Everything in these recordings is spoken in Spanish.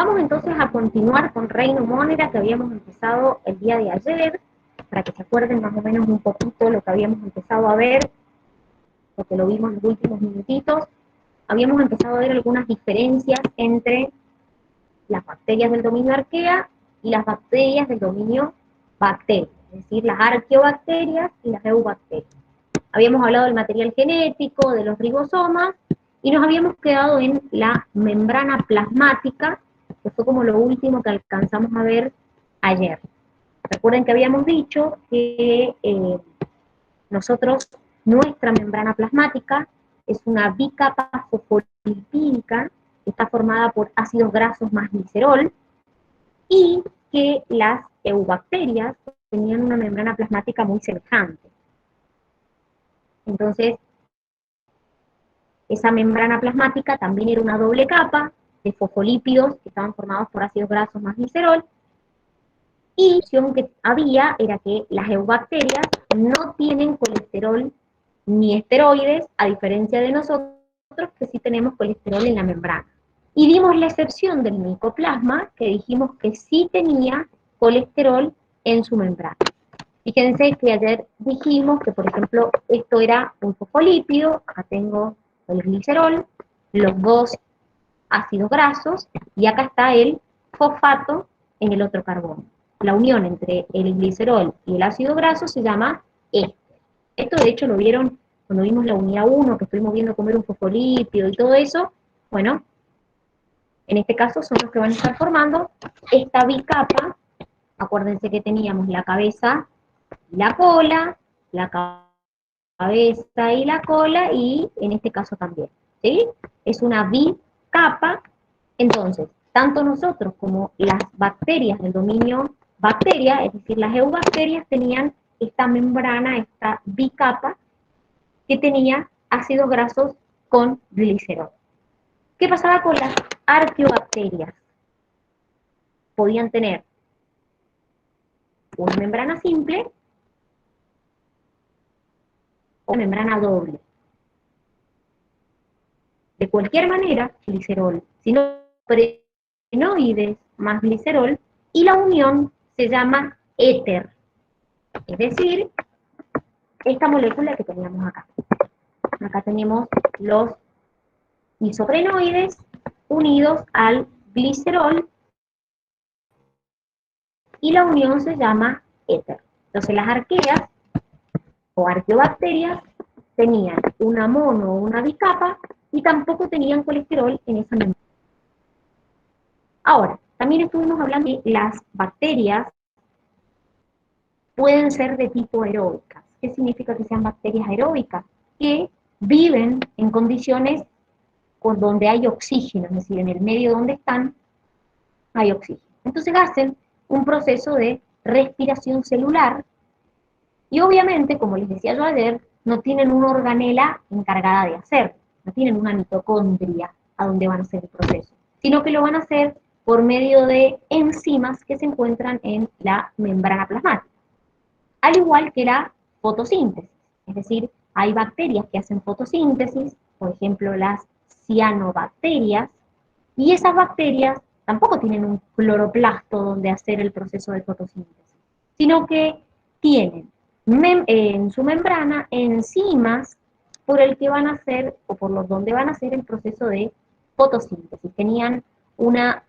Vamos entonces a continuar con Reino Monera, que habíamos empezado el día de ayer, para que se acuerden más o menos un poquito lo que habíamos empezado a ver, porque lo vimos en los últimos minutitos. Habíamos empezado a ver algunas diferencias entre las bacterias del dominio arquea y las bacterias del dominio bacteria, es decir, las arqueobacterias y las eubacterias. Habíamos hablado del material genético, de los ribosomas, y nos habíamos quedado en la membrana plasmática, que fue como lo último que alcanzamos a ver ayer. Recuerden que habíamos dicho que nuestra membrana plasmática es una bicapa fosfolipídica, que está formada por ácidos grasos más glicerol, y que las eubacterias tenían una membrana plasmática muy semejante. Entonces, esa membrana plasmática también era una doble capa de fosfolípidos que estaban formados por ácidos grasos más glicerol, y la opción que había era que las eubacterias no tienen colesterol ni esteroides, a diferencia de nosotros que sí tenemos colesterol en la membrana. Y dimos la excepción del micoplasma, que dijimos que sí tenía colesterol en su membrana. Fíjense que ayer dijimos que, por ejemplo, esto era un fosfolípido, acá tengo el glicerol, los dos ácidos grasos, y acá está el fosfato en el otro carbono. La unión entre el glicerol y el ácido graso se llama éster. Esto de hecho lo vieron cuando vimos la unidad 1, que estuvimos viendo cómo era un fosfolípido y todo eso. Bueno, en este caso son los que van a estar formando esta bicapa. Acuérdense que teníamos la cabeza y la cola, la cabeza y la cola, y en este caso también, ¿sí? Es una bicapa. Entonces, tanto nosotros como las bacterias del dominio bacteria, es decir, las eubacterias, tenían esta membrana, esta bicapa, que tenía ácidos grasos con glicerol. ¿Qué pasaba con las arqueobacterias? Podían tener una membrana simple o una membrana doble. De cualquier manera, glicerol, sino prenoides más glicerol, y la unión se llama éter, es decir, esta molécula que teníamos acá. Acá tenemos los isoprenoides unidos al glicerol, y la unión se llama éter. Entonces las arqueas o arqueobacterias tenían una mono o una bicapa, y tampoco tenían colesterol en esa membrana. Ahora, también estuvimos hablando de que las bacterias pueden ser de tipo aeróbicas. ¿Qué significa que sean bacterias aeróbicas? Que viven en condiciones donde hay oxígeno, es decir, en el medio donde están hay oxígeno. Entonces hacen un proceso de respiración celular, y obviamente, como les decía yo ayer, no tienen una organela encargada de hacerlo, no tienen una mitocondria a donde van a hacer el proceso, sino que lo van a hacer por medio de enzimas que se encuentran en la membrana plasmática. Al igual que la fotosíntesis, es decir, hay bacterias que hacen fotosíntesis, por ejemplo las cianobacterias, y esas bacterias tampoco tienen un cloroplasto donde hacer el proceso de fotosíntesis, sino que tienen en su membrana enzimas por el que van a hacer, o por los donde van a hacer el proceso de fotosíntesis. Tenían una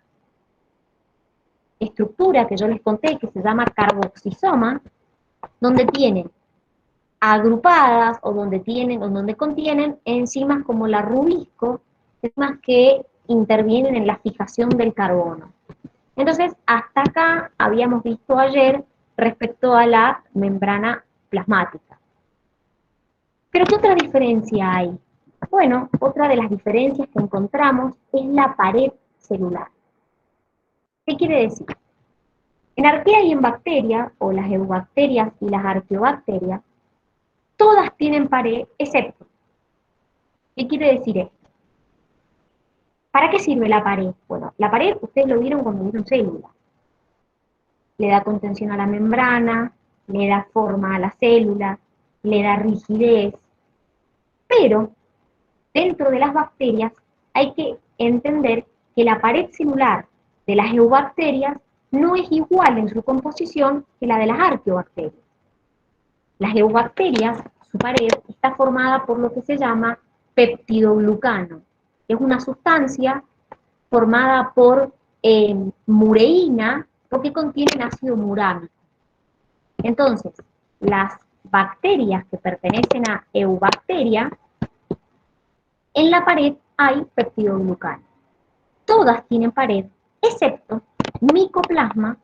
estructura que yo les conté que se llama carboxisoma, donde tienen agrupadas o donde contienen enzimas como la rubisco, enzimas que intervienen en la fijación del carbono. Entonces, hasta acá habíamos visto ayer respecto a la membrana plasmática. ¿Pero qué otra diferencia hay? Bueno, otra de las diferencias que encontramos es la pared celular. ¿Qué quiere decir? En arquea y en bacteria, o las eubacterias y las arqueobacterias, todas tienen pared, excepto. ¿Qué quiere decir esto? ¿Para qué sirve la pared? Bueno, la pared ustedes lo vieron cuando vieron células. Le da contención a la membrana, le da forma a la célula, le da rigidez. Pero dentro de las bacterias hay que entender que la pared celular de las eubacterias no es igual en su composición que la de las arqueobacterias. Las eubacterias, su pared, está formada por lo que se llama peptidoglucano, que es una sustancia formada por mureína, porque contienen ácido murámico. Entonces, las bacterias que pertenecen a eubacteria, en la pared hay peptidoglucano. Todas tienen pared, excepto micoplasma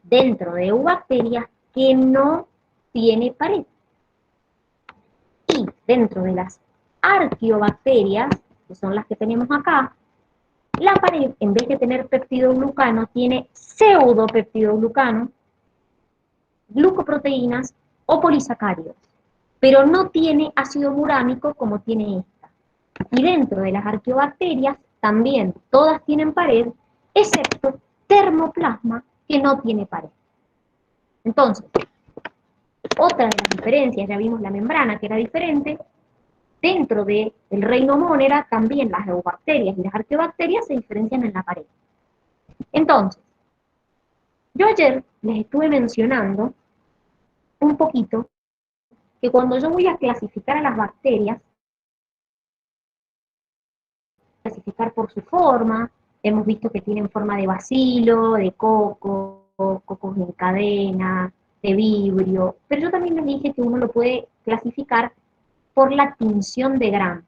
dentro de eubacterias que no tiene pared. Y dentro de las arqueobacterias, que son las que tenemos acá, la pared, en vez de tener peptidoglucano, tiene pseudopeptidoglucano, glucoproteínas o polisacáridos, pero no tiene ácido murámico como tiene esta. Y dentro de las arqueobacterias también todas tienen pared, excepto termoplasma, que no tiene pared. Entonces, otra de las diferencias, ya vimos la membrana que era diferente, dentro del reino Monera también las eubacterias y las arqueobacterias se diferencian en la pared. Entonces, yo ayer les estuve mencionando un poquito que cuando yo voy a clasificar a las bacterias, clasificar por su forma, hemos visto que tienen forma de bacilo, de coco, cocos en cadena, de vibrio, pero yo también les dije que uno lo puede clasificar por la tinción de Gram.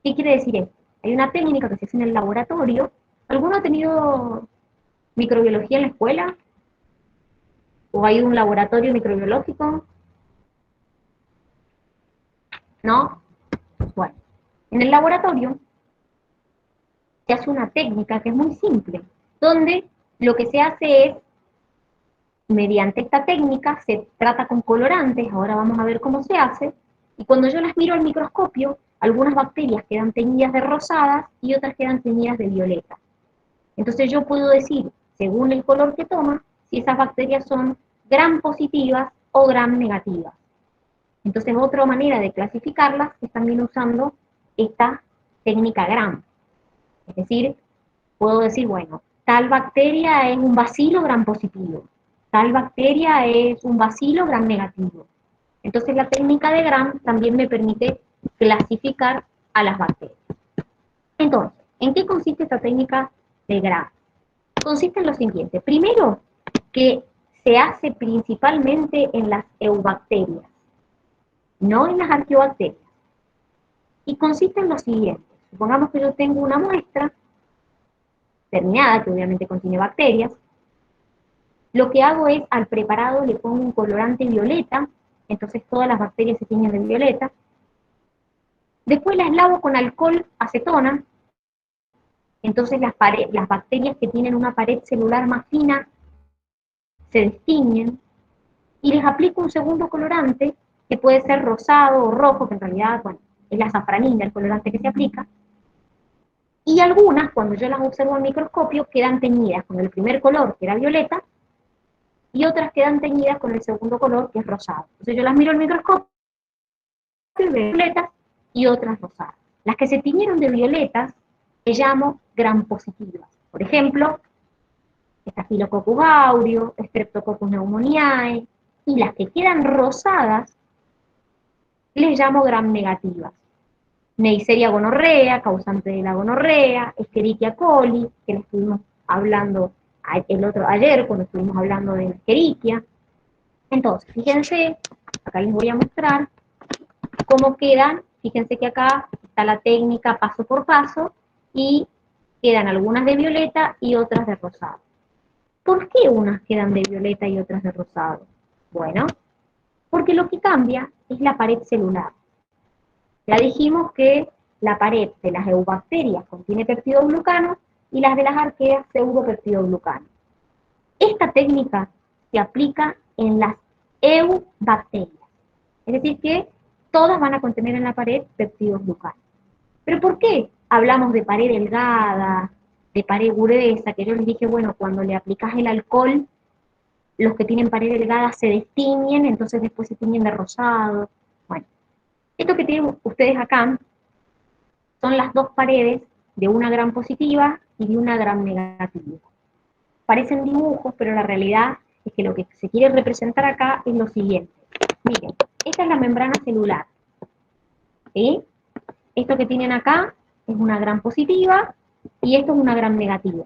¿Qué quiere decir esto? Hay una técnica que se hace en el laboratorio. ¿Alguno ha tenido microbiología en la escuela? ¿O hay un laboratorio microbiológico? ¿No? Bueno, en el laboratorio se hace una técnica que es muy simple, donde lo que se hace es, mediante esta técnica, se trata con colorantes, ahora vamos a ver cómo se hace, y cuando yo las miro al microscopio, algunas bacterias quedan teñidas de rosadas y otras quedan teñidas de violeta. Entonces yo puedo decir, según el color que toma, si esas bacterias son gram positivas o gram negativas. Entonces otra manera de clasificarlas es también usando esta técnica gram. Es decir, puedo decir, bueno, tal bacteria es un bacilo gram positivo, tal bacteria es un bacilo gram negativo. Entonces la técnica de gram también me permite clasificar a las bacterias. Entonces, ¿en qué consiste esta técnica de gram? Consiste en lo siguiente. Primero, que se hace principalmente en las eubacterias, no en las arqueobacterias. Y consiste en lo siguiente. Supongamos que yo tengo una muestra terminada, que obviamente contiene bacterias. Lo que hago es, al preparado le pongo un colorante violeta, entonces todas las bacterias se tiñen de violeta. Después las lavo con alcohol acetona, entonces las bacterias que tienen una pared celular más fina se destiñen, y les aplico un segundo colorante, que puede ser rosado o rojo, que en realidad, bueno, es la safranina el colorante que se aplica, y algunas, cuando yo las observo al microscopio, quedan teñidas con el primer color, que era violeta, y otras quedan teñidas con el segundo color, que es rosado. Entonces yo las miro al microscopio y veo violetas y otras rosadas. Las que se tiñeron de violetas, le llamo gram positivas. Por ejemplo, Staphylococcus aureus, Streptococcus pneumoniae, y las que quedan rosadas, les llamo gram negativas. Neisseria gonorrea, causante de la gonorrea, Escherichia coli, que le estuvimos hablando ayer, cuando estuvimos hablando de la Escherichia. Entonces, fíjense, acá les voy a mostrar cómo quedan. Fíjense que acá está la técnica paso por paso, y quedan algunas de violeta y otras de rosado. ¿Por qué unas quedan de violeta y otras de rosado? Bueno, porque lo que cambia es la pared celular. Ya dijimos que la pared de las eubacterias contiene peptidoglucano y las de las arqueas pseudopeptidoglucano. Esta técnica se aplica en las eubacterias, es decir que todas van a contener en la pared peptidoglucano. ¿Pero por qué hablamos de pared delgada, de pared gruesa? Que yo les dije, bueno, cuando le aplicas el alcohol, los que tienen pared delgada se destiñen, entonces después se tiñen de rosado. Bueno, esto que tienen ustedes acá son las dos paredes de una gram positiva y de una gram negativa. parecen dibujos, pero la realidad es que lo que se quiere representar acá es lo siguiente. Miren, esta es la membrana celular, ¿sí? Esto que tienen acá es una gram positiva y esto es una gram negativa.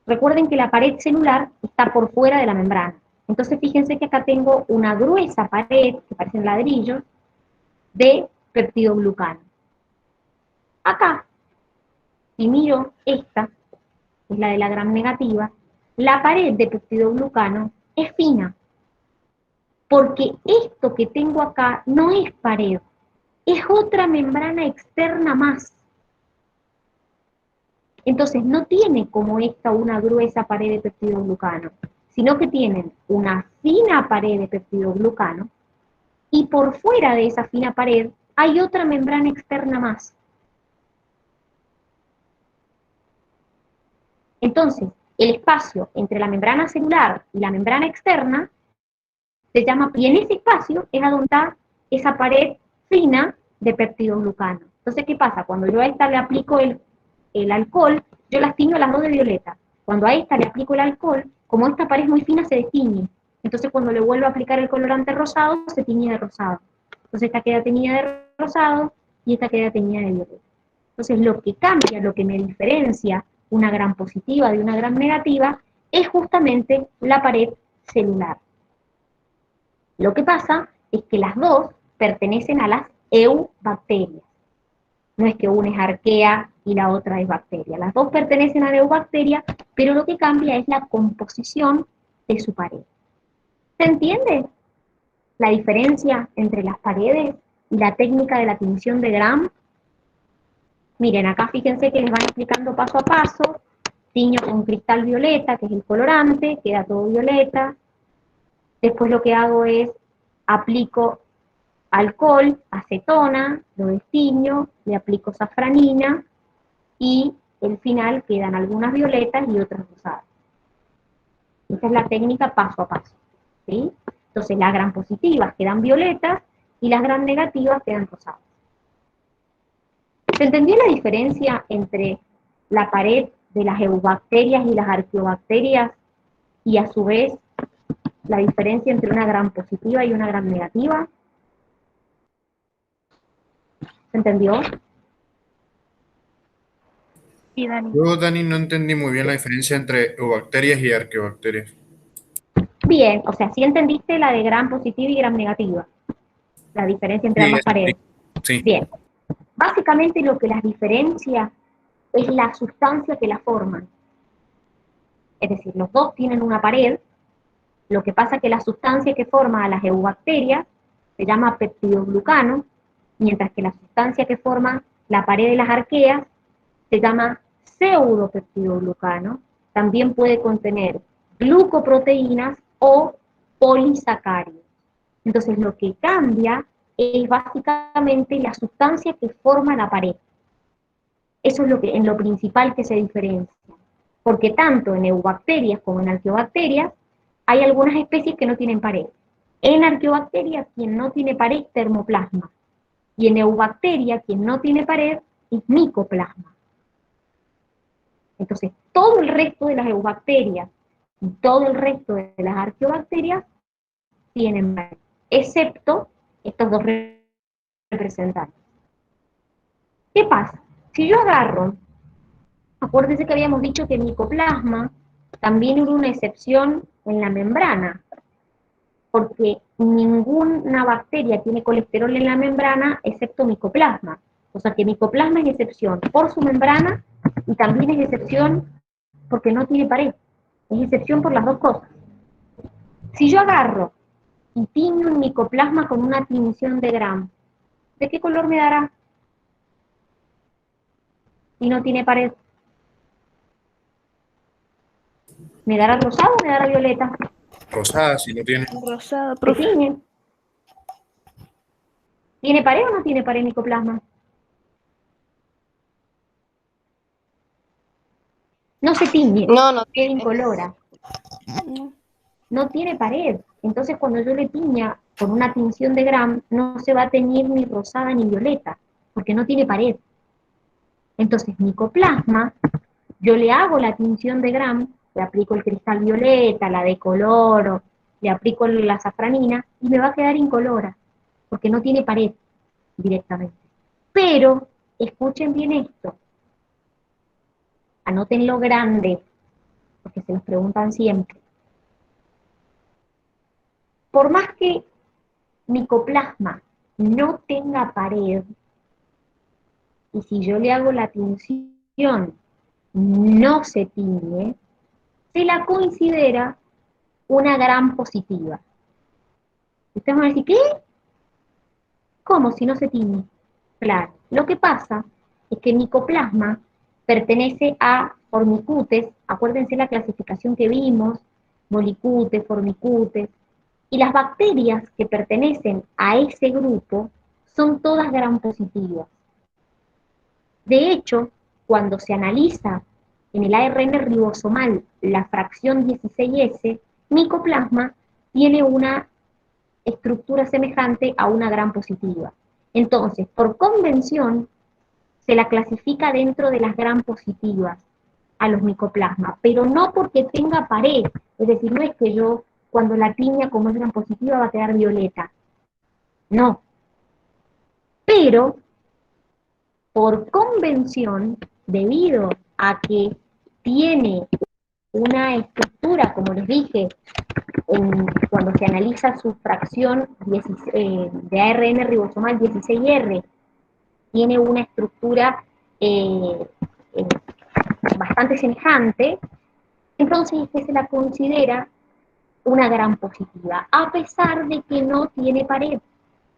Recuerden que la pared celular está por fuera de la membrana. Entonces fíjense que acá tengo una gruesa pared, que parecen ladrillos, de peptidoglucano. Acá, si miro esta, que es la de la gram negativa, la pared de peptidoglucano es fina, porque esto que tengo acá no es pared, es otra membrana externa más. Entonces no tiene como esta una gruesa pared de peptidoglucano, sino que tienen una fina pared de peptidoglucano y por fuera de esa fina pared hay otra membrana externa más. Entonces, el espacio entre la membrana celular y la membrana externa se llama, y en ese espacio es a donde está esa pared fina de peptidoglucano. Entonces, ¿qué pasa? Cuando yo a esta le aplico el alcohol, yo las tiño a las dos de violeta. Cuando a esta le aplico el alcohol, como esta pared es muy fina, se destiñe. Entonces, cuando le vuelvo a aplicar el colorante rosado, se tiñe de rosado. Entonces, esta queda teñida de rosado y esta queda teñida de violeta. Entonces, lo que cambia, lo que me diferencia una gram positiva de una gram negativa, es justamente la pared celular. Lo que pasa es que las dos pertenecen a las eubacterias. No es que una es arquea y la otra es bacteria. Las dos pertenecen a la eubacteria, pero lo que cambia es la composición de su pared. ¿Se entiende la diferencia entre las paredes y la técnica de la tinción de Gram? Miren, acá fíjense que les van explicando paso a paso. Tiño con cristal violeta, que es el colorante, queda todo violeta. Después lo que hago es aplico alcohol, acetona, lo destiño, le aplico safranina y al final quedan algunas violetas y otras rosadas. Esta es la técnica paso a paso, ¿sí? Entonces las gram positivas quedan violetas y las gram negativas quedan rosadas. ¿Se entendió la diferencia entre la pared de las eubacterias y las arqueobacterias y a su vez la diferencia entre una gram positiva y una gram negativa? ¿Se entendió? Sí, Dani. Yo, Dani, no entendí muy bien la diferencia entre eubacterias y arqueobacterias. Bien, o sea, sí entendiste la de gram positiva y gram negativa, la diferencia entre Sí, ambas eso sí. paredes. Sí. Bien, básicamente lo que las diferencia es la sustancia que la forman. Es decir, los dos tienen una pared, lo que pasa es que la sustancia que forma a las eubacterias se llama peptidoglucano, mientras que la sustancia que forma la pared de las arqueas se llama pseudopeptidoglucano, también puede contener glucoproteínas o polisacáridos. Entonces lo que cambia es básicamente la sustancia que forma la pared. Eso es en lo principal que se diferencia. Porque tanto en eubacterias como en arqueobacterias hay algunas especies que no tienen pared. En arqueobacterias quien no tiene pared es termoplasma. Y en eubacteria quien no tiene pared es micoplasma. Entonces, todo el resto de las eubacterias y todo el resto de las arqueobacterias tienen pared, excepto estos dos representantes. ¿Qué pasa? Si yo agarro, acuérdense que habíamos dicho que el micoplasma también hubo una excepción en la membrana, porque ninguna bacteria tiene colesterol en la membrana excepto micoplasma. O sea que micoplasma es excepción por su membrana y también es excepción porque no tiene pared. Es excepción por las dos cosas. Si yo agarro y tiño un micoplasma con una tinción de Gram, ¿de qué color me dará? Si no tiene pared. ¿Me dará rosado o me dará violeta? Rosada, si no tiene. Rosada, Se profe. tiñe. ¿Tiene pared o no tiene pared micoplasma? No se tiñe, No queda tiene. incolora. No. No tiene pared. Entonces cuando yo le tiña con una tinción de Gram, no se va a teñir ni rosada ni violeta, porque no tiene pared. Entonces micoplasma Yo le hago la tinción de Gram, le aplico el cristal violeta, la decoloro, le aplico la safranina y me va a quedar incolora, porque no tiene pared directamente. Pero, escuchen bien esto, anótenlo grande, porque se los preguntan siempre. Por más que micoplasma no tenga pared, y si yo le hago la tinción no se tiñe, se la considera una gram positiva. Ustedes van a decir, ¿qué? ¿Cómo si no se tiñe? Claro, lo que pasa es que micoplasma pertenece a formicutes, acuérdense la clasificación que vimos, molicutes, formicutes, y las bacterias que pertenecen a ese grupo son todas gram positivas. De hecho, cuando se analiza en el ARN ribosomal la fracción 16S, micoplasma tiene una estructura semejante a una gram positiva. Entonces, por convención, se la clasifica dentro de las gram positivas a los micoplasmas, pero no porque tenga pared. Es decir, no es que yo, cuando la tiña como es gram positiva, va a quedar violeta. No. Pero por convención, debido a que tiene una estructura, como les dije, cuando se analiza su fracción de ARN ribosomal 16R, tiene una estructura eh, eh, bastante semejante, entonces es que se la considera una gram positiva, a pesar de que no tiene pared,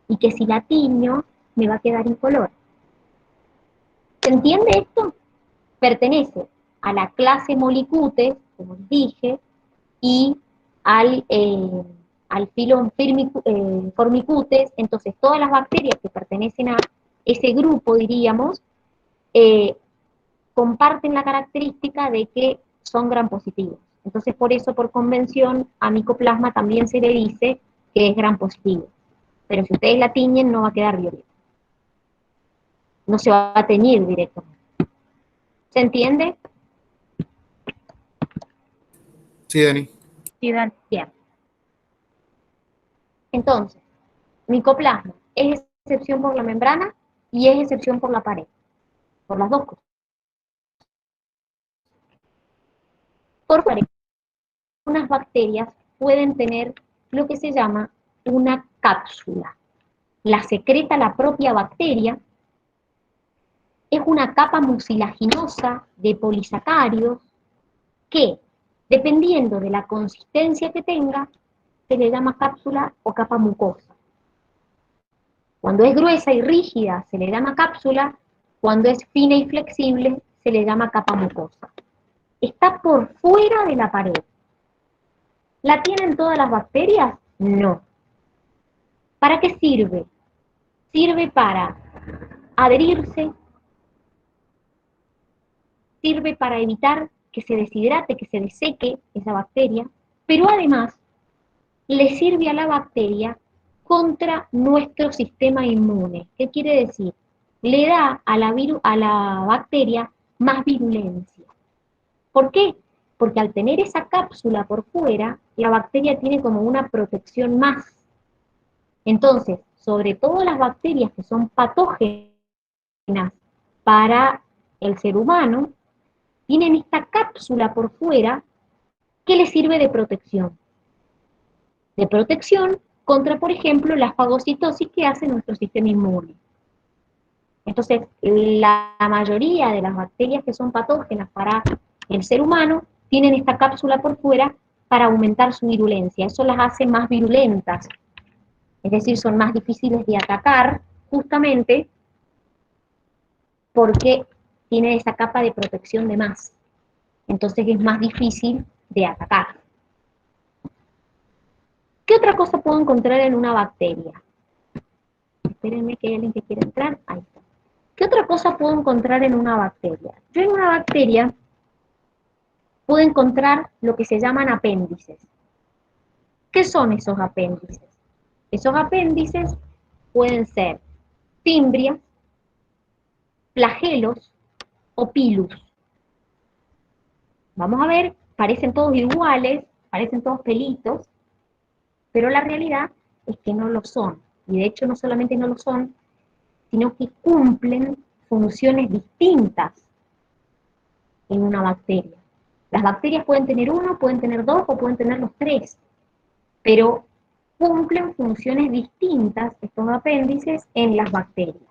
y que si la tiño me va a quedar incolor. ¿Se entiende esto? Pertenece a la clase Molicutes, como les dije, y al filo Formicutes. Entonces todas las bacterias que pertenecen a ese grupo, diríamos, comparten la característica de que son gram positivos. Entonces por eso, por convención, a micoplasma también se le dice que es gram positivo. Pero si ustedes la tiñen, no va a quedar violeta. No se va a teñir directamente. ¿Se entiende? Sí, Dani. Sí, Dani. Bien. Entonces, micoplasma es excepción por la membrana y es excepción por la pared. Por las dos cosas. Por pared, unas bacterias pueden tener lo que se llama una cápsula. La secreta la propia bacteria. Es una capa mucilaginosa de polisacáridos que, dependiendo de la consistencia que tenga, se le llama cápsula o capa mucosa. Cuando es gruesa y rígida se le llama cápsula, cuando es fina y flexible se le llama capa mucosa. Está por fuera de la pared. ¿La tienen todas las bacterias? No. ¿Para qué sirve? Sirve para adherirse, sirve para evitar que se deshidrate, que se deseque esa bacteria, pero además le sirve a la bacteria contra nuestro sistema inmune. ¿Qué quiere decir? Le da a la bacteria más virulencia. ¿Por qué? Porque al tener esa cápsula por fuera, la bacteria tiene como una protección más. Entonces, sobre todo las bacterias que son patógenas para el ser humano, tienen esta cápsula por fuera que les sirve de protección. De protección contra, por ejemplo, la fagocitosis que hace nuestro sistema inmune. Entonces, la mayoría de las bacterias que son patógenas para el ser humano tienen esta cápsula por fuera para aumentar su virulencia. Eso las hace más virulentas, es decir, son más difíciles de atacar, justamente porque tiene esa capa de protección de más. Entonces es más difícil de atacar. ¿Qué otra cosa puedo encontrar en una bacteria? Espérenme que hay alguien que quiere entrar. Ahí está. ¿Qué otra cosa puedo encontrar en una bacteria? Yo en una bacteria puedo encontrar lo que se llaman apéndices. ¿Qué son esos apéndices? Esos apéndices pueden ser fimbrias, flagelos o pilus. vamos a ver, parecen todos iguales, parecen todos pelitos, pero la realidad es que no lo son. Y de hecho no solamente no lo son, sino que cumplen funciones distintas en una bacteria. Las bacterias pueden tener uno, pueden tener dos o pueden tener los tres, pero cumplen funciones distintas estos apéndices en las bacterias.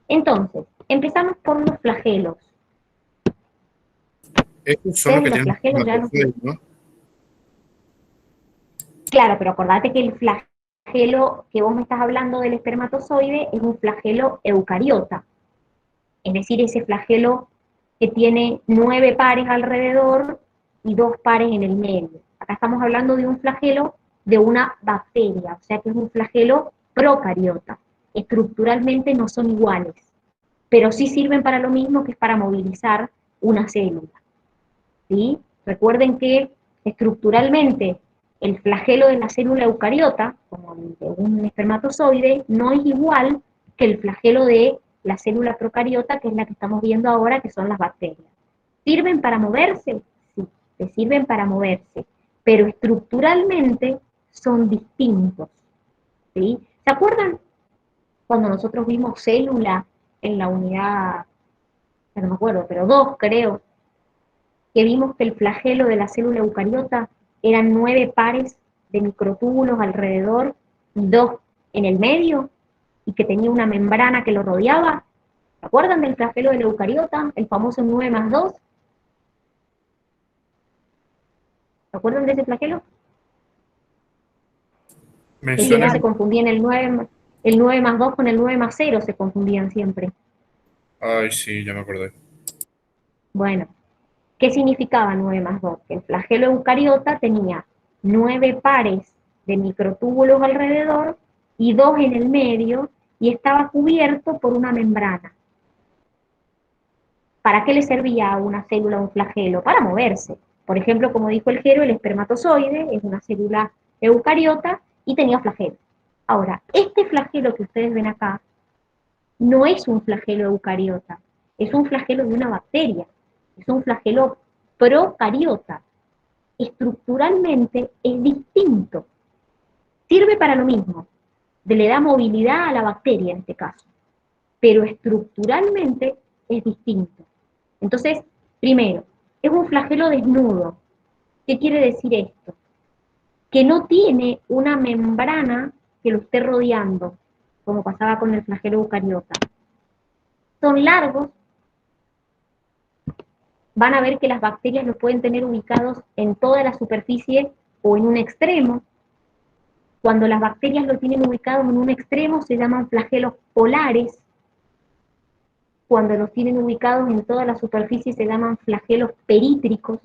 Entonces, empezamos por los flagelos. Estos son los que Los tienen flagelos ya los... espermatozoides, ¿no? Claro, pero acordate que el flagelo que vos me estás hablando del espermatozoide es un flagelo eucariota. Es decir, ese flagelo que tiene 9 pares alrededor y 2 pares en el medio. Acá estamos hablando de un flagelo de una bacteria, o sea que es un flagelo procariota. Estructuralmente no son iguales, pero sí sirven para lo mismo, que es para movilizar una célula. ¿Sí? Recuerden que estructuralmente el flagelo de la célula eucariota, como el de un espermatozoide, no es igual que el flagelo de la célula procariota, que es la que estamos viendo ahora, que son las bacterias. ¿Sirven para moverse? Sí, te sirven para moverse, pero estructuralmente son distintos. ¿Sí? ¿Se acuerdan cuando nosotros vimos célula en la unidad, no me acuerdo, pero 2 creo, que vimos que el flagelo de la célula eucariota eran 9 pares de microtúbulos alrededor y 2 en el medio, y que tenía una membrana que lo rodeaba? ¿Se acuerdan del flagelo de la eucariota, el famoso 9 más 2? ¿Se acuerdan de ese flagelo? Me Que suena. siempre se confundían el 9 más 2 con el 9 más 0, se confundían siempre. Ay, sí, ya me acordé. Bueno, ¿qué significaba 9 más 2? Que el flagelo eucariota tenía 9 pares de microtúbulos alrededor y 2 en el medio, y estaba cubierto por una membrana. ¿Para qué le servía a una célula un flagelo? Para moverse. Por ejemplo, como dijo el Jero, el espermatozoide es una célula eucariota y tenía flagelo. Ahora, este flagelo que ustedes ven acá no es un flagelo eucariota, es un flagelo de una bacteria, es un flagelo procariota. Estructuralmente es distinto. Sirve para lo mismo, le da movilidad a la bacteria en este caso, pero estructuralmente es distinto. Entonces, primero, es un flagelo desnudo. ¿Qué quiere decir esto? Que no tiene una membrana que lo esté rodeando, como pasaba con el flagelo eucariota. Son largos, van a ver que las bacterias los pueden tener ubicados en toda la superficie o en un extremo. Cuando las bacterias lo tienen ubicado en un extremo se llaman flagelos polares. Cuando los tienen ubicados en toda la superficie se llaman flagelos perítricos.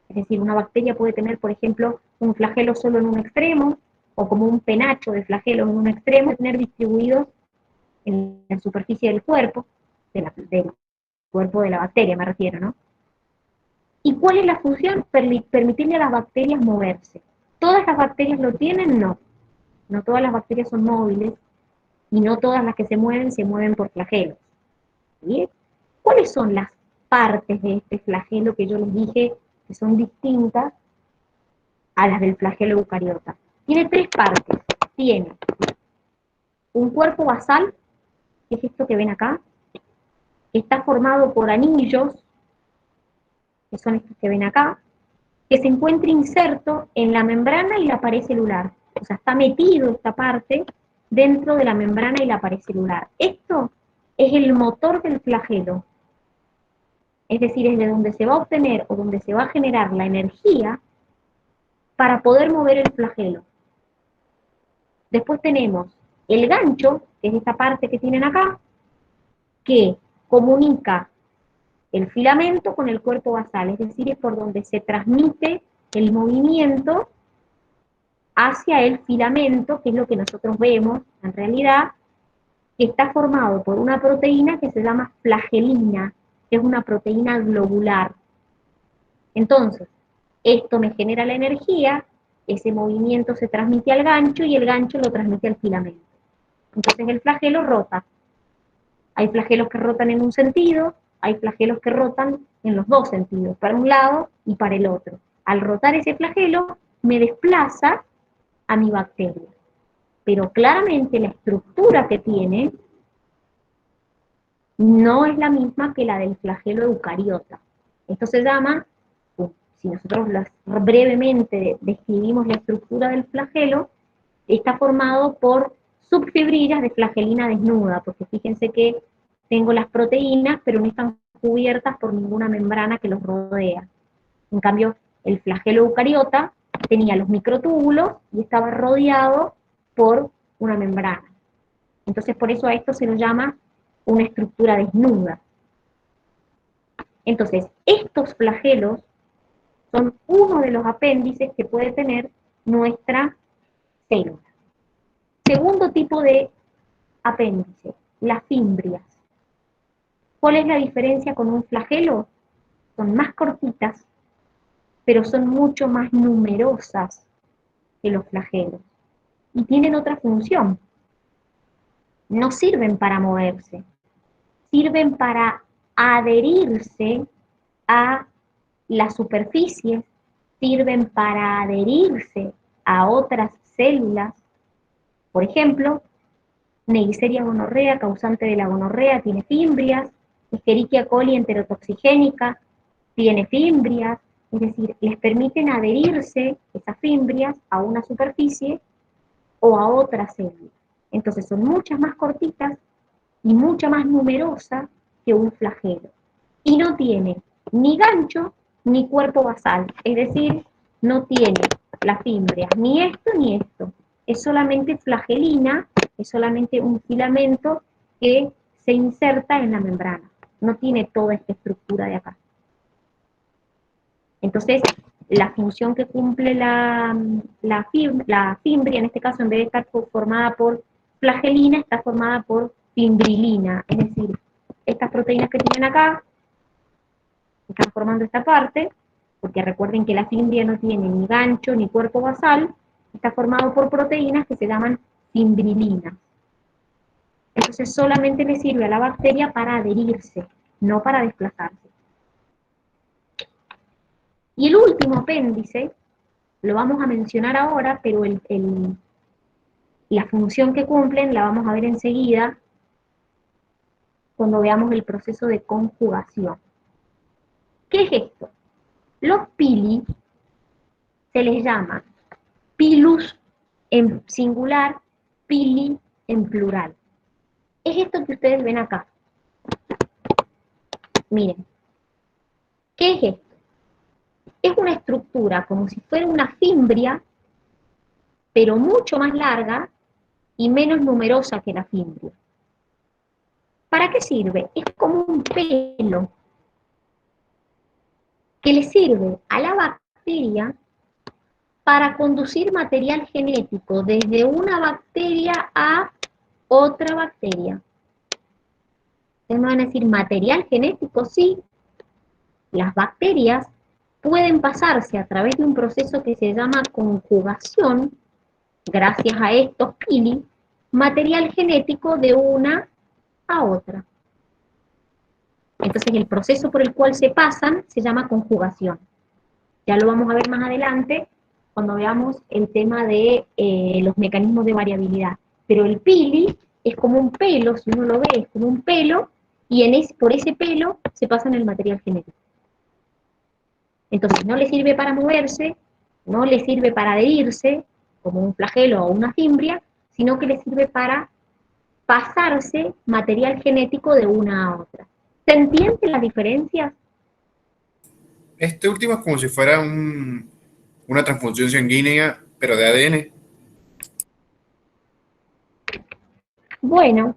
Es decir, una bacteria puede tener, por ejemplo, un flagelo solo en un extremo, o como un penacho de flagelos en un extremo, tener distribuidos en la superficie del cuerpo de la bacteria me refiero, ¿no? ¿Y cuál es la función? Permitirle a las bacterias moverse. ¿Todas las bacterias lo tienen? No. No todas las bacterias son móviles, y no todas las que se mueven por flagelos. ¿Sí? ¿Cuáles son las partes de este flagelo que yo les dije que son distintas a las del flagelo eucariota? Tiene 3 partes. Tiene un cuerpo basal, que es esto que ven acá, que está formado por anillos, que son estos que ven acá, que se encuentra inserto en la membrana y la pared celular. O sea, está metido esta parte dentro de la membrana y la pared celular. Esto es el motor del flagelo. Es decir, es de donde se va a obtener o donde se va a generar la energía para poder mover el flagelo. Después tenemos el gancho, que es esta parte que tienen acá, que comunica el filamento con el cuerpo basal, es decir, es por donde se transmite el movimiento hacia el filamento, que es lo que nosotros vemos en realidad, que está formado por una proteína que se llama flagelina, que es una proteína globular. Entonces, esto me genera la energía, ese movimiento se transmite al gancho y el gancho lo transmite al filamento. Entonces el flagelo rota. Hay flagelos que rotan en un sentido, hay flagelos que rotan en los dos sentidos, para un lado y para el otro. Al rotar ese flagelo, me desplaza a mi bacteria. Pero claramente la estructura que tiene no es la misma que la del flagelo eucariota. Esto se llama, si nosotros brevemente describimos la estructura del flagelo, está formado por subfibrillas de flagelina desnuda, porque fíjense que tengo las proteínas, pero no están cubiertas por ninguna membrana que los rodea. En cambio, el flagelo eucariota tenía los microtúbulos y estaba rodeado por una membrana. Entonces, por eso a esto se lo llama una estructura desnuda. Entonces, estos flagelos son uno de los apéndices que puede tener nuestra célula. Segundo tipo de apéndice, las fimbrias. ¿Cuál es la diferencia con un flagelo? Son más cortitas, pero son mucho más numerosas que los flagelos. Y tienen otra función. No sirven para moverse, sirven para adherirse a las superficies, sirven para adherirse a otras células. Por ejemplo, Neisseria gonorrea, causante de la gonorrea, tiene fimbrias. Escherichia coli enterotoxigénica tiene fimbrias. Es decir, les permiten adherirse esas fimbrias a una superficie o a otra célula. Entonces son muchas más cortitas y mucha más numerosas que un flagelo. Y no tiene ni gancho ni cuerpo basal, es decir, no tiene las fimbrias, ni esto ni esto. Es solamente flagelina, es solamente un filamento que se inserta en la membrana. No tiene toda esta estructura de acá. Entonces, la función que cumple la fimbria, en este caso, en vez de estar formada por flagelina, está formada por fimbrilina. Es decir, estas proteínas que tienen acá están formando esta parte, porque recuerden que la fimbria no tiene ni gancho ni cuerpo basal, está formado por proteínas que se llaman fimbrilinas. Entonces solamente le sirve a la bacteria para adherirse, no para desplazarse. Y el último apéndice, lo vamos a mencionar ahora, pero la función que cumplen la vamos a ver enseguida cuando veamos el proceso de conjugación. ¿Qué es esto? Los pili se les llama pilus en singular, pili en plural. Es esto que ustedes ven acá. Miren, ¿qué es esto? Es una estructura como si fuera una fimbria, pero mucho más larga y menos numerosa que la fimbria. ¿Para qué sirve? Es como un pelo que le sirve a la bacteria para conducir material genético desde una bacteria a otra bacteria. Ustedes me van a decir, ¿material genético? Sí. Las bacterias pueden pasarse a través de un proceso que se llama conjugación, gracias a estos pili, material genético de una a otra. Entonces el proceso por el cual se pasan se llama conjugación. Ya lo vamos a ver más adelante cuando veamos el tema de los mecanismos de variabilidad. Pero el pili es como un pelo, si uno lo ve, es como un pelo, y por ese pelo se pasa en el material genético. Entonces no le sirve para moverse, no le sirve para adherirse, como un flagelo o una fimbria, sino que le sirve para pasarse material genético de una a otra. ¿Se entienden las diferencias? Este último es como si fuera una transfusión sanguínea, pero de ADN. Bueno,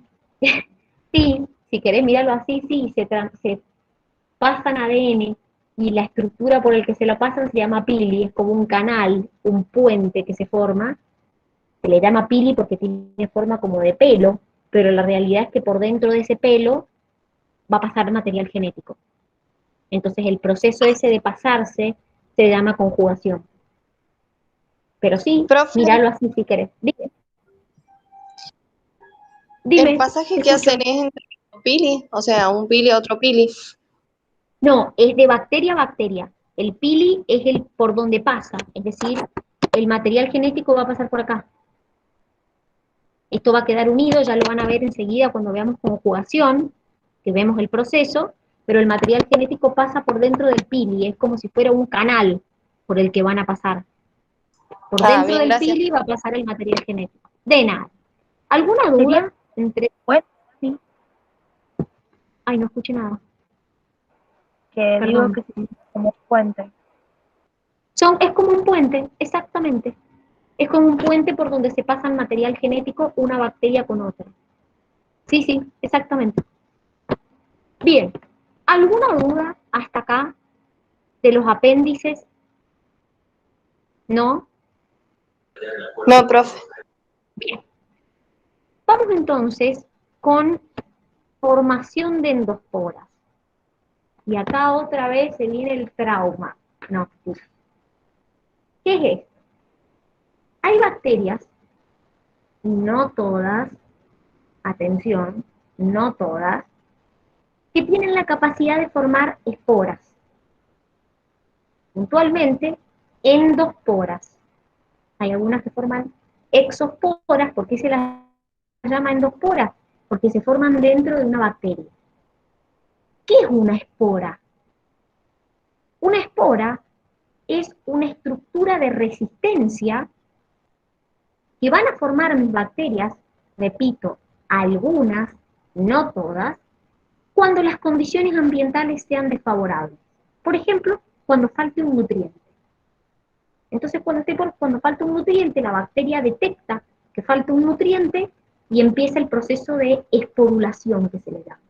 sí, si querés mirarlo así, sí, se pasan ADN y la estructura por el que se lo pasan se llama pili, es como un canal, un puente que se forma, se le llama pili porque tiene forma como de pelo, pero la realidad es que por dentro de ese pelo va a pasar material genético. Entonces el proceso ese de pasarse se llama conjugación. Pero sí, Profe, míralo así si querés. Dime. el Dime, pasaje te que escucho. hacen es Pili, o sea, un pili, otro pili. No, es de bacteria a bacteria. El pili es el por donde pasa, es decir, el material genético va a pasar por acá. Esto va a quedar unido, ya lo van a ver enseguida cuando veamos conjugación, que vemos el proceso, pero el material genético pasa por dentro del pili, es como si fuera un canal por el que van a pasar. Por Ah, dentro bien, del gracias. pili va a pasar el material genético. De nada. ¿Alguna Sería duda entre...? bueno, sí, Ay, no escuché nada. que digo Perdón. que sí, como puente. Es como un puente, exactamente. Es como un puente por donde se pasa el material genético una bacteria con otra. Sí, sí, exactamente. Bien, ¿alguna duda hasta acá de los apéndices? ¿No? No, profe. Bien. Vamos entonces con formación de endosporas. Y acá otra vez se viene el trauma. No, sí. ¿Qué es esto? Hay bacterias, no todas, atención, no todas, que tienen la capacidad de formar esporas. Puntualmente, endosporas. Hay algunas que forman exosporas. ¿Por qué se las llama endosporas? Porque se forman dentro de una bacteria. ¿Qué es una espora? Una espora es una estructura de resistencia que van a formar mis bacterias, repito, algunas, no todas, cuando las condiciones ambientales sean desfavorables. Por ejemplo, cuando falte un nutriente. Entonces, cuando falta un nutriente, la bacteria detecta que falta un nutriente y empieza el proceso de esporulación, que se le llama.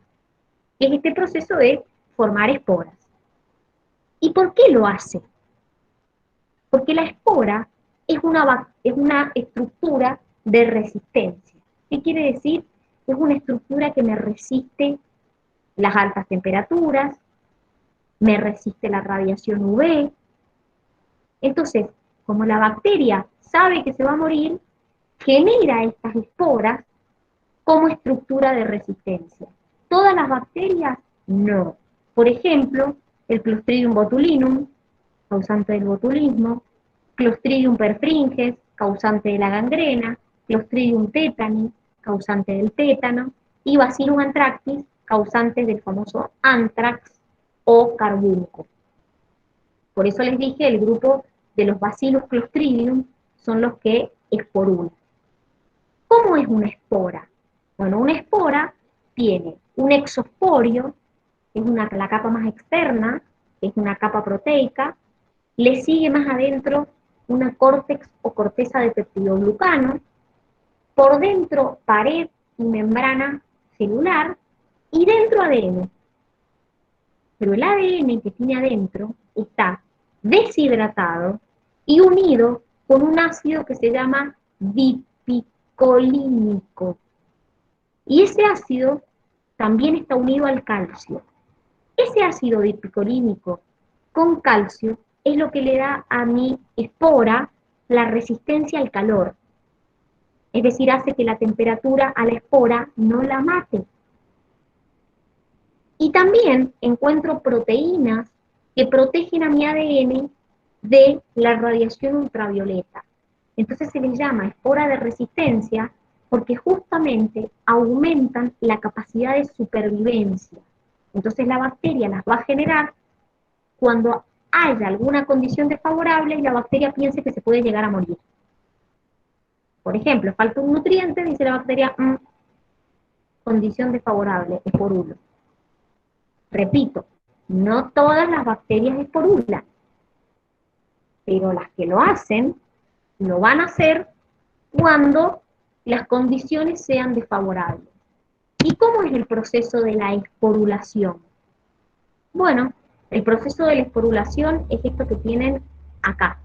Que es este proceso de formar esporas. ¿Y por qué lo hace? Porque la espora es una estructura de resistencia. ¿Qué quiere decir? Es una estructura que me resiste las altas temperaturas, me resiste la radiación UV. Entonces, como la bacteria sabe que se va a morir, genera estas esporas como estructura de resistencia. ¿Todas las bacterias? No. Por ejemplo, el Clostridium botulinum, causante del botulismo, Clostridium perfringens, causante de la gangrena, Clostridium tetani, causante del tétano, y Bacillus anthracis, causante del famoso anthrax o carbúnculo. Por eso les dije, el grupo de los Bacillus Clostridium son los que esporulan. ¿Cómo es una espora? Bueno, una espora tiene un exosporio, es la capa más externa, es una capa proteica, le sigue más adentro una córtex o corteza de peptidoglucano, por dentro pared y membrana celular, y dentro ADN. Pero el ADN que tiene adentro está deshidratado y unido con un ácido que se llama dipicolínico. Y ese ácido también está unido al calcio. Ese ácido dipicolínico con calcio es lo que le da a mi espora la resistencia al calor. Es decir, hace que la temperatura a la espora no la mate. Y también encuentro proteínas que protegen a mi ADN de la radiación ultravioleta. Entonces se les llama espora de resistencia porque justamente aumentan la capacidad de supervivencia. Entonces la bacteria las va a generar cuando haya alguna condición desfavorable y la bacteria piense que se puede llegar a morir. Por ejemplo, falta un nutriente, dice la bacteria, condición desfavorable, esporulo. Repito, no todas las bacterias esporulan, pero las que lo hacen, lo van a hacer cuando las condiciones sean desfavorables. ¿Y cómo es el proceso de la esporulación? Bueno, el proceso de la esporulación es esto que tienen acá.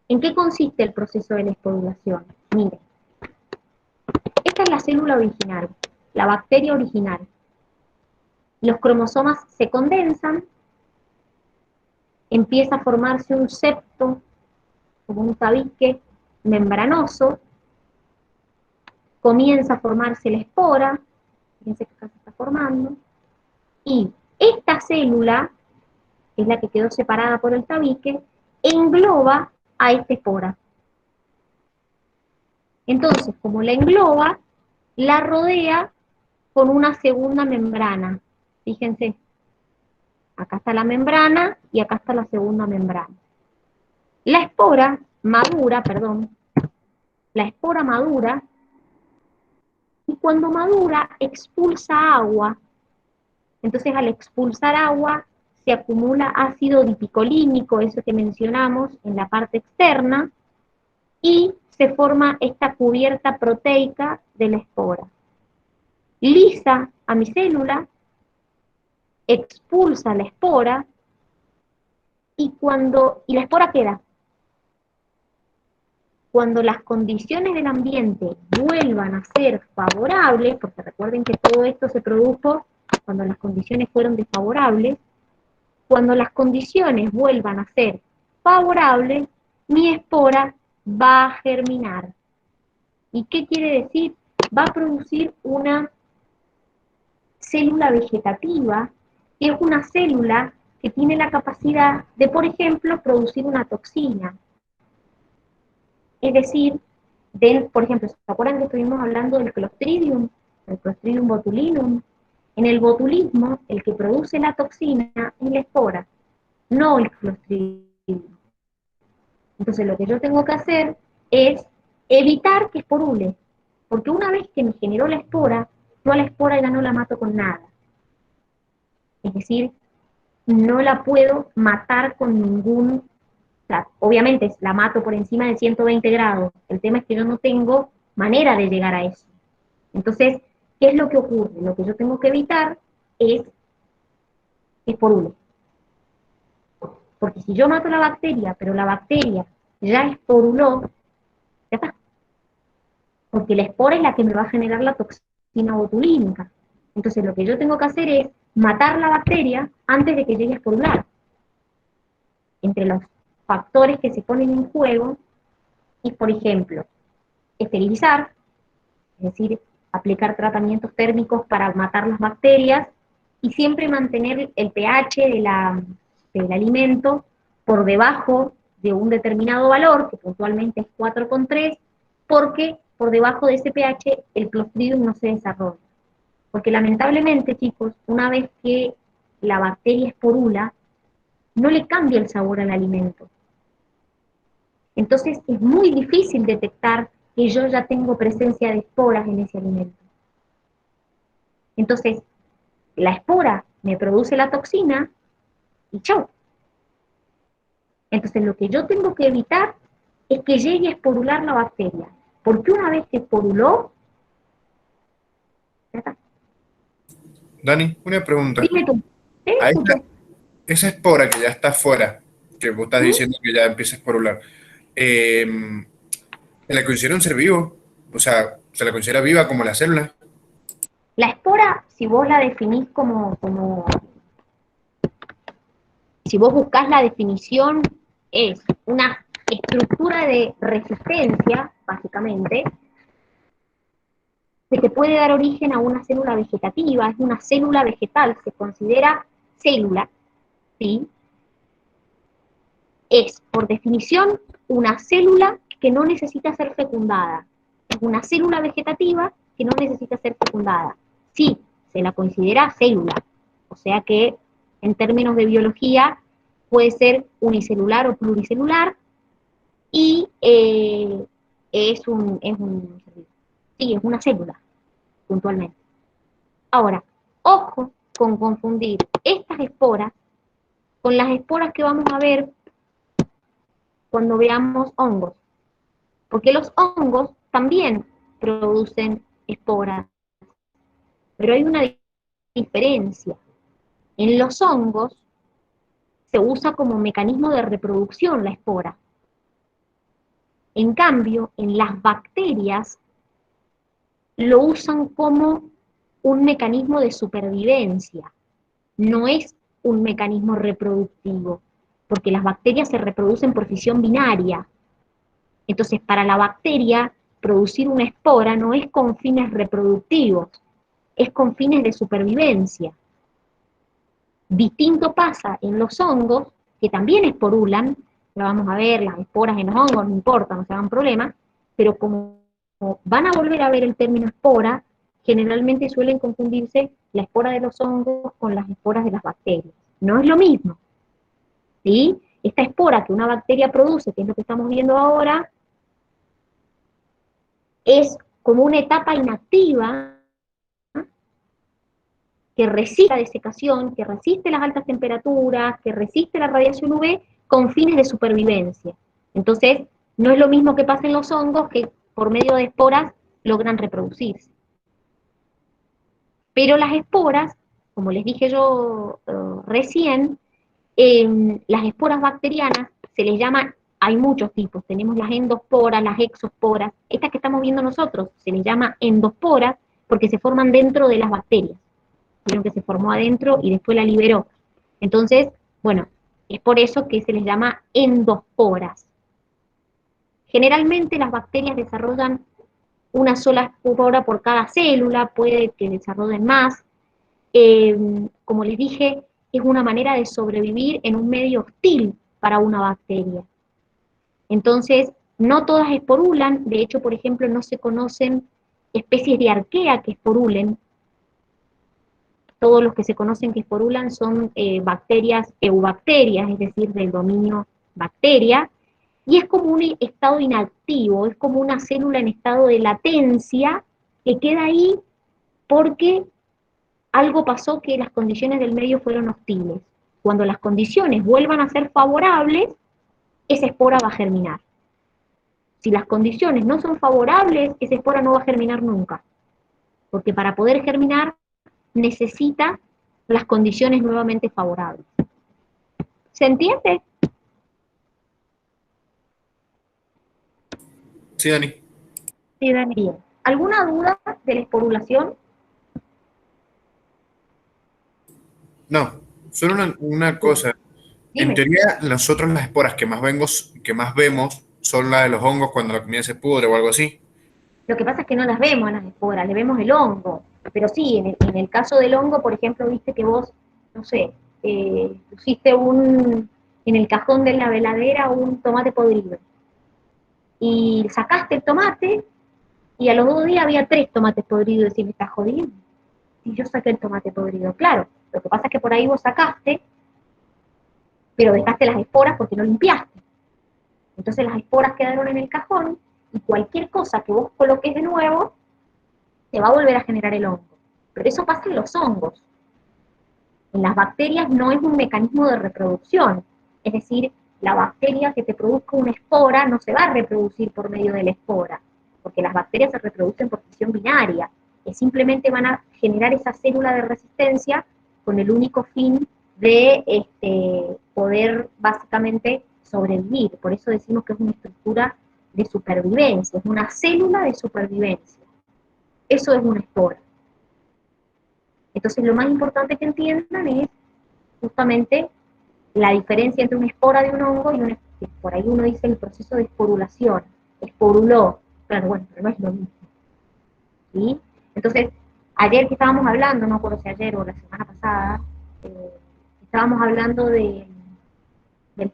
¿En qué consiste el proceso de la esporulación? Miren, esta es la célula original, la bacteria original. Los cromosomas se condensan, empieza a formarse un septo, como un tabique membranoso, comienza a formarse la fíjense que acá se está formando, y esta célula, que es la que quedó separada por el tabique, engloba a esta espora. Entonces, como la engloba, la rodea con una segunda membrana. Fíjense, acá está la membrana y acá está la segunda membrana. La espora madura, y cuando madura expulsa agua. Entonces al expulsar agua se acumula ácido dipicolínico, eso que mencionamos en la parte externa, y se forma esta cubierta proteica de la espora. Lisa a mi célula, expulsa la espora, y la espora queda. Cuando las condiciones del ambiente vuelvan a ser favorables, porque recuerden que todo esto se produjo cuando las condiciones fueron desfavorables, cuando las condiciones vuelvan a ser favorables, mi espora va a germinar. ¿Y qué quiere decir? Va a producir una célula vegetativa, que es una célula que tiene la capacidad de, por ejemplo, producir una toxina. Es decir, por ejemplo, ¿se acuerdan que estuvimos hablando del Clostridium botulinum? En el botulismo, el que produce la toxina es la espora, no el Clostridium. Entonces lo que yo tengo que hacer es evitar que esporule, porque una vez que me generó la espora, yo a la espora ya no la mato con nada. Es decir, no la puedo matar con ningún... O sea, obviamente la mato por encima de 120 grados. El tema es que yo no tengo manera de llegar a eso. Entonces, ¿qué es lo que ocurre? Lo que yo tengo que evitar es esporule. Porque si yo mato la bacteria, pero la bacteria ya esporuló, ya está. Porque la espora es la que me va a generar la toxina botulínica. Entonces lo que yo tengo que hacer es matar la bacteria antes de que llegue a esporular. Entre los factores que se ponen en juego y, por ejemplo, esterilizar, es decir, aplicar tratamientos térmicos para matar las bacterias y siempre mantener el pH del alimento por debajo de un determinado valor, que puntualmente es 4,3, porque por debajo de ese pH el Clostridium no se desarrolla. Porque lamentablemente, chicos, una vez que la bacteria esporula, no le cambia el sabor al alimento. Entonces es muy difícil detectar que yo ya tengo presencia de esporas en ese alimento. Entonces, la espora me produce la toxina y chau. Entonces lo que yo tengo que evitar es que llegue a esporular la bacteria. Porque una vez que esporuló, ya está. Dani, una pregunta. Dime tú. ¿Sí? A esa espora que ya está afuera, que vos estás diciendo que ya empieza a esporular, ¿se la considera un ser vivo? O sea, ¿se la considera viva como la célula? La espora, si vos la definís si vos buscás la definición, es una estructura de resistencia, básicamente, que te puede dar origen a una célula vegetativa, es una célula vegetal, se considera célula, ¿sí? Es, por definición, una célula que no necesita ser fecundada. Es una célula vegetativa que no necesita ser fecundada. Sí, se la considera célula, o sea que en términos de biología puede ser unicelular o pluricelular y es una célula, puntualmente. Ahora, ojo con confundir estas esporas con las esporas que vamos a ver cuando veamos hongos, porque los hongos también producen esporas, pero hay una diferencia. En los hongos se usa como mecanismo de reproducción la espora. En cambio, en las bacterias lo usan como un mecanismo de supervivencia, no es un mecanismo reproductivo, porque las bacterias se reproducen por fisión binaria. Entonces, para la bacteria, producir una espora no es con fines reproductivos, es con fines de supervivencia. Distinto pasa en los hongos, que también esporulan, lo vamos a ver, las esporas en los hongos, no importa, no se hagan problema, pero como van a volver a ver el término espora, generalmente suelen confundirse la espora de los hongos con las esporas de las bacterias. No es lo mismo, ¿sí? Esta espora que una bacteria produce, que es lo que estamos viendo ahora, es como una etapa inactiva que resiste la desecación, que resiste las altas temperaturas, que resiste la radiación UV con fines de supervivencia. Entonces, no es lo mismo que pasa en los hongos, que por medio de esporas logran reproducirse. Pero las esporas, como les dije yo recién, las esporas bacterianas se les llama, hay muchos tipos, tenemos las endosporas, las exosporas, estas que estamos viendo nosotros se les llama endosporas porque se forman dentro de las bacterias. Vieron que se formó adentro y después la liberó. Entonces, bueno, es por eso que se les llama endosporas. Generalmente las bacterias desarrollan una sola espora por cada célula, puede que desarrollen más. Como les dije, es una manera de sobrevivir en un medio hostil para una bacteria. Entonces, no todas esporulan, de hecho, por ejemplo, no se conocen especies de arquea que esporulen. Todos los que se conocen que esporulan son bacterias eubacterias, es decir, del dominio bacteria, y es como un estado inactivo, es como una célula en estado de latencia que queda ahí porque algo pasó que las condiciones del medio fueron hostiles. Cuando las condiciones vuelvan a ser favorables, esa espora va a germinar. Si las condiciones no son favorables, esa espora no va a germinar nunca, porque para poder germinar necesita las condiciones nuevamente favorables. ¿Se entiende? Sí, Dani. Sí, Dani. Bien. ¿Alguna duda de la esporulación? No, solo una cosa. En Dime. teoría, nosotros las esporas que más vemos son las de los hongos cuando la comida se pudre o algo así. Lo que pasa es que no las vemos a las esporas, le vemos el hongo. Pero sí, en el caso del hongo, por ejemplo, viste que vos, no sé, pusiste en el cajón de la veladera un tomate podrido. Y sacaste el tomate y a los 2 días había 3 tomates podridos y decís, me estás jodiendo. Y yo saqué el tomate podrido. Claro, lo que pasa es que por ahí vos sacaste, pero dejaste las esporas porque no limpiaste. Entonces las esporas quedaron en el cajón y cualquier cosa que vos coloques de nuevo, te va a volver a generar el hongo. Pero eso pasa en los hongos. En las bacterias no es un mecanismo de reproducción. Es decir, la bacteria que te produzca una espora no se va a reproducir por medio de la espora, porque las bacterias se reproducen por fisión binaria, que simplemente van a generar esa célula de resistencia con el único fin de poder básicamente sobrevivir. Por eso decimos que es una estructura de supervivencia, es una célula de supervivencia. Eso es una espora. Entonces lo más importante que entiendan es justamente la diferencia entre una espora de un hongo y una, por ahí uno dice el proceso de esporulación, esporuló, claro, bueno, pero no es lo mismo. ¿Sí? Entonces, ayer que estábamos hablando, no recuerdo si ayer o la semana pasada, estábamos hablando del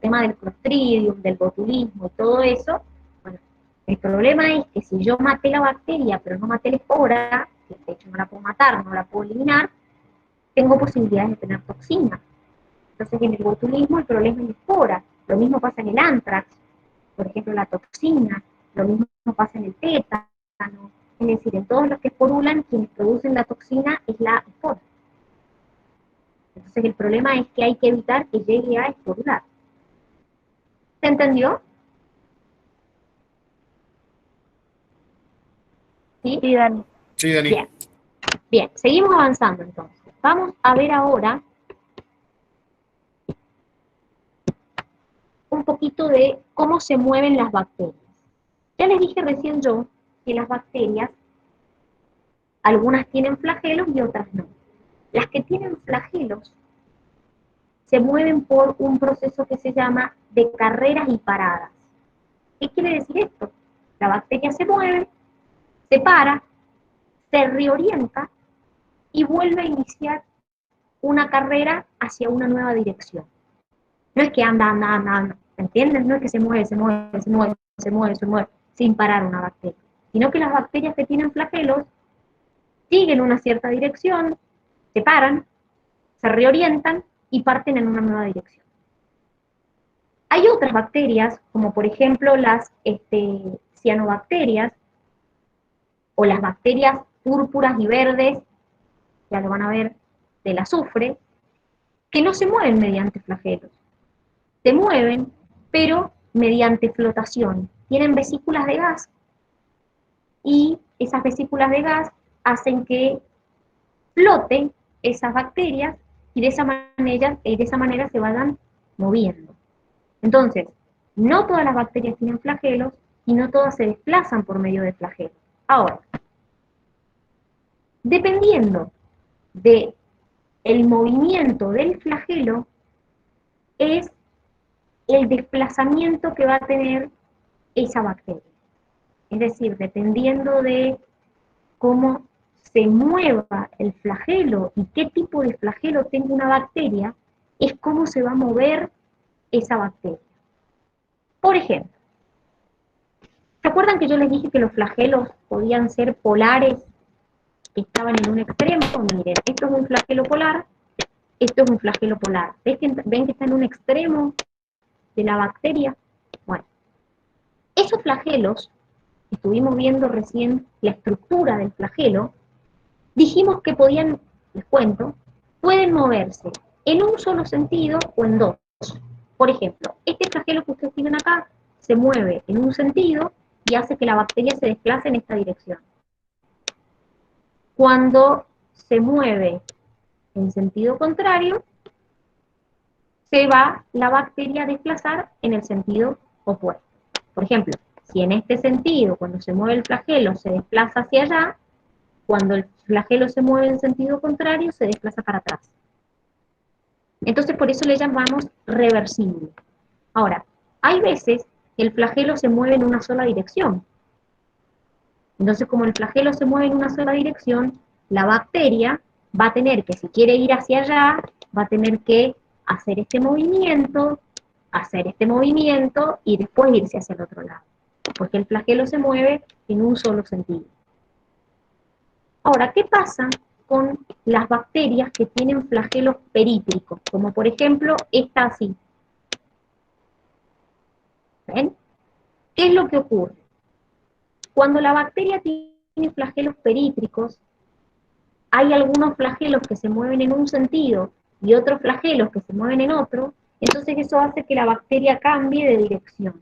tema del Clostridium, del botulismo y todo eso. Bueno, el problema es que si yo maté la bacteria, pero no maté la espora, que de hecho no la puedo matar, no la puedo eliminar, tengo posibilidades de tener toxinas. Entonces, en el botulismo el problema es la espora. Lo mismo pasa en el antrax, por ejemplo, la toxina. Lo mismo pasa en el tétano. Es decir, en todos los que esporulan, quienes producen la toxina es la espora. Entonces, el problema es que hay que evitar que llegue a esporular. ¿Se entendió? ¿Sí? Sí, Dani. Sí, Dani. Bien. Bien, seguimos avanzando entonces. Vamos a ver ahora un poquito de cómo se mueven las bacterias. Ya les dije recién yo que las bacterias, algunas tienen flagelos y otras no. Las que tienen flagelos se mueven por un proceso que se llama de carreras y paradas. ¿Qué quiere decir esto? La bacteria se mueve, se para, se reorienta y vuelve a iniciar una carrera hacia una nueva dirección. No es que anda, ¿entiendes? No es que se mueve, sin parar una bacteria, sino que las bacterias que tienen flagelos siguen una cierta dirección, se paran, se reorientan y parten en una nueva dirección. Hay otras bacterias, como por ejemplo las cianobacterias, o las bacterias púrpuras y verdes, ya lo van a ver, del azufre, que no se mueven mediante flagelos. Se mueven, pero mediante flotación. Tienen vesículas de gas, y esas vesículas de gas hacen que floten esas bacterias, y de esa manera se vayan moviendo. Entonces, no todas las bacterias tienen flagelos, y no todas se desplazan por medio de flagelos. Ahora, dependiendo del movimiento del flagelo, es el desplazamiento que va a tener esa bacteria. Es decir, dependiendo de cómo se mueva el flagelo y qué tipo de flagelo tenga una bacteria, es cómo se va a mover esa bacteria. Por ejemplo, ¿se acuerdan que yo les dije que los flagelos podían ser polares, que estaban en un extremo? Miren, esto es un flagelo polar, esto es un flagelo polar. ¿Ven que está en un extremo de la bacteria? Bueno, esos flagelos, estuvimos viendo recién la estructura del flagelo, dijimos que podían, les cuento, pueden moverse en un solo sentido o en dos. Por ejemplo, este flagelo que ustedes tienen acá se mueve en un sentido y hace que la bacteria se desplace en esta dirección. Cuando se mueve en sentido contrario, se va la bacteria a desplazar en el sentido opuesto. Por ejemplo, si en este sentido, cuando se mueve el flagelo, se desplaza hacia allá, cuando el flagelo se mueve en sentido contrario, se desplaza para atrás. Entonces, por eso le llamamos reversible. Ahora, hay veces que el flagelo se mueve en una sola dirección. Entonces, como el flagelo se mueve en una sola dirección, la bacteria va a tener que, si quiere ir hacia allá, va a tener que hacer este movimiento y después irse hacia el otro lado. Porque el flagelo se mueve en un solo sentido. Ahora, ¿qué pasa con las bacterias que tienen flagelos perítricos? Como por ejemplo esta así. ¿Ven? ¿Qué es lo que ocurre? Cuando la bacteria tiene flagelos perítricos, hay algunos flagelos que se mueven en un sentido y otros flagelos que se mueven en otro, entonces eso hace que la bacteria cambie de dirección.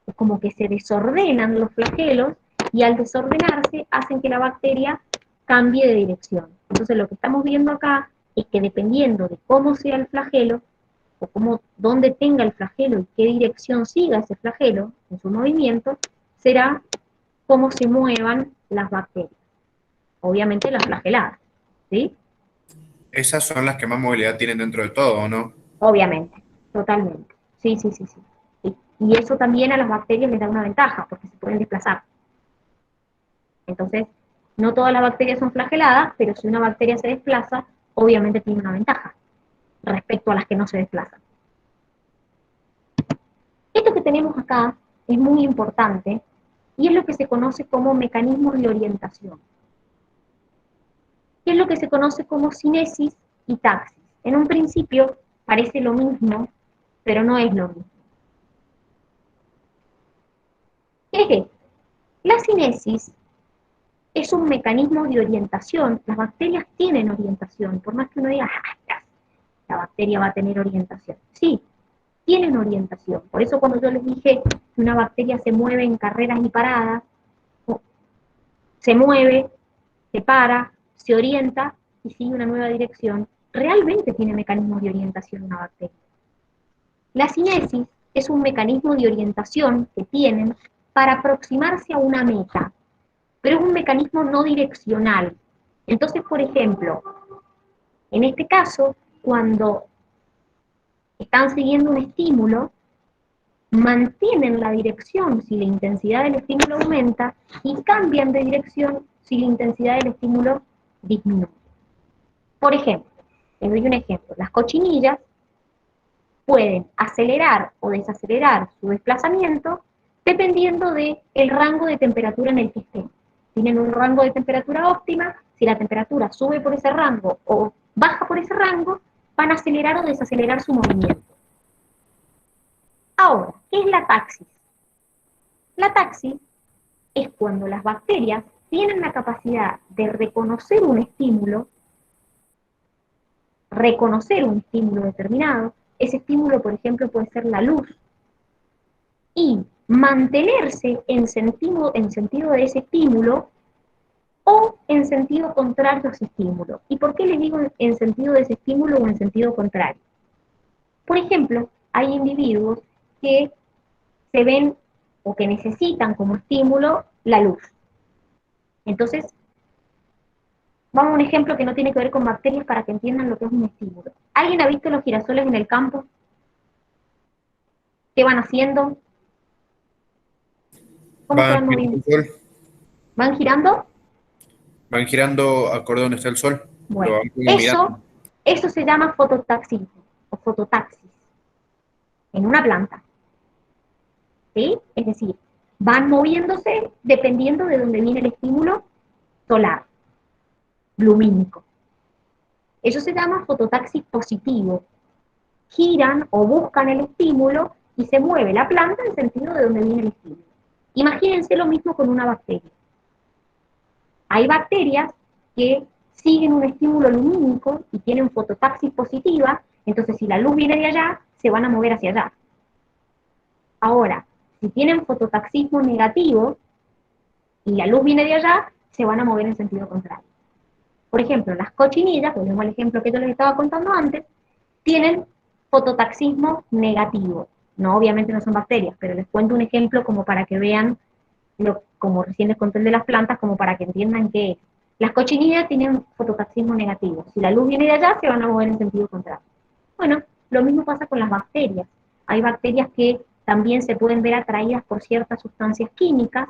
Es como que se desordenan los flagelos, y al desordenarse hacen que la bacteria cambie de dirección. Entonces lo que estamos viendo acá es que dependiendo de cómo sea el flagelo, o dónde tenga el flagelo y qué dirección siga ese flagelo en su movimiento, será cómo se muevan las bacterias. Obviamente las flageladas, ¿sí? Esas son las que más movilidad tienen dentro de todo, ¿o no? Obviamente, totalmente. Sí. Y eso también a las bacterias les da una ventaja, porque se pueden desplazar. Entonces, no todas las bacterias son flageladas, pero si una bacteria se desplaza, obviamente tiene una ventaja respecto a las que no se desplazan. Esto que tenemos acá es muy importante, y es lo que se conoce como mecanismos de orientación. ¿Qué es lo que se conoce como cinesis y taxis? En un principio parece lo mismo, pero no es lo mismo. ¿Qué es esto? La cinesis es un mecanismo de orientación. Las bacterias tienen orientación, por más que uno diga, la bacteria va a tener orientación. Sí, tienen orientación. Por eso cuando yo les dije que una bacteria se mueve en carreras y paradas, se mueve, se para, se orienta y sigue una nueva dirección, realmente tiene mecanismos de orientación una bacteria. La cinesis es un mecanismo de orientación que tienen para aproximarse a una meta, pero es un mecanismo no direccional. Entonces, por ejemplo, en este caso, cuando están siguiendo un estímulo, mantienen la dirección si la intensidad del estímulo aumenta y cambian de dirección si la intensidad del estímulo disminuye. Por ejemplo, les doy un ejemplo, las cochinillas pueden acelerar o desacelerar su desplazamiento dependiendo del rango de temperatura en el que estén. Tienen un rango de temperatura óptima, si la temperatura sube por ese rango o baja por ese rango, van a acelerar o desacelerar su movimiento. Ahora, ¿qué es la taxis? La taxis es cuando las bacterias tienen la capacidad de reconocer un estímulo determinado. Ese estímulo, por ejemplo, puede ser la luz, y mantenerse en sentido de ese estímulo o en sentido contrario a ese estímulo. ¿Y por qué les digo en sentido de ese estímulo o en sentido contrario? Por ejemplo, hay individuos que se ven o que necesitan como estímulo la luz. Entonces, vamos a un ejemplo que no tiene que ver con bacterias para que entiendan lo que es un estímulo. ¿Alguien ha visto los girasoles en el campo? ¿Qué van haciendo? ¿Cómo se van moviendo? girando el sol, ¿Van girando? van girando acorde a donde está el sol. Lo Bueno, van como mirando. eso se llama fototaxismo o fototaxis en una planta. ¿Sí? Es decir, van moviéndose dependiendo de dónde viene el estímulo solar, lumínico. Eso se llama fototaxis positivo. Giran o buscan el estímulo y se mueve la planta en sentido de donde viene el estímulo. Imagínense lo mismo con una bacteria. Hay bacterias que siguen un estímulo lumínico y tienen fototaxis positiva, entonces si la luz viene de allá, se van a mover hacia allá. Ahora, si tienen fototaxismo negativo y la luz viene de allá, se van a mover en sentido contrario. Por ejemplo, las cochinillas, volvemos al ejemplo que yo les estaba contando antes, tienen fototaxismo negativo. No, obviamente no son bacterias, pero les cuento un ejemplo como para que vean, como recién les conté el de las plantas, como para que entiendan qué es. Las cochinillas tienen fototaxismo negativo. Si la luz viene de allá, se van a mover en sentido contrario. Bueno, lo mismo pasa con las bacterias. Hay bacterias que también se pueden ver atraídas por ciertas sustancias químicas.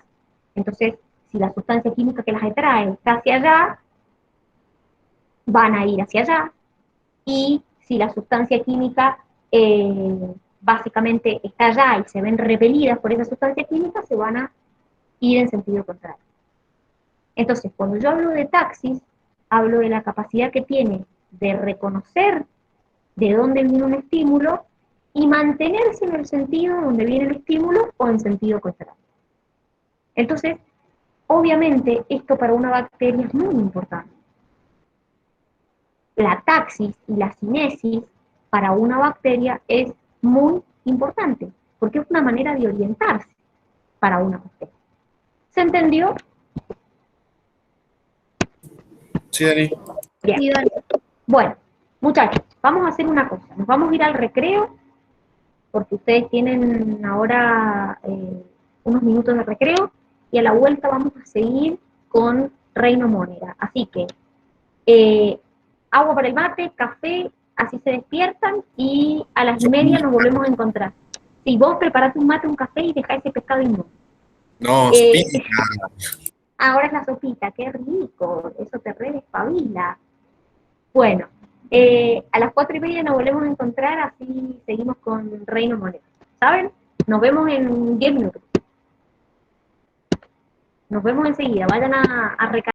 Entonces, si la sustancia química que las atrae está hacia allá, van a ir hacia allá. Y si la sustancia química básicamente está allá y se ven repelidas por esa sustancia química, se van a ir en sentido contrario. Entonces, cuando yo hablo de taxis, hablo de la capacidad que tiene de reconocer de dónde viene un estímulo y mantenerse en el sentido donde viene el estímulo o en sentido contrario. Entonces, obviamente, esto para una bacteria es muy importante. La taxis y la cinesis para una bacteria es muy importante, porque es una manera de orientarse para una bacteria. ¿Se entendió? Sí, Dani. Bien. Sí, dale. Bueno, muchachos, vamos a hacer una cosa. Nos vamos a ir al recreo, porque ustedes tienen ahora unos minutos de recreo, y a la vuelta vamos a seguir con Reino Monera. Así que, agua para el mate, café, así se despiertan, y a las 1:30 nos volvemos a encontrar. Si vos preparate un mate, un café y dejá ese pescado inmundo. No, Eh, sopita. Ahora es la sopita, qué rico, eso te re despabila. Bueno, a las 4:30 nos volvemos a encontrar, así seguimos con Reino Moneda. ¿Saben? Nos vemos en 10 minutos. Nos vemos enseguida, vayan a recargar.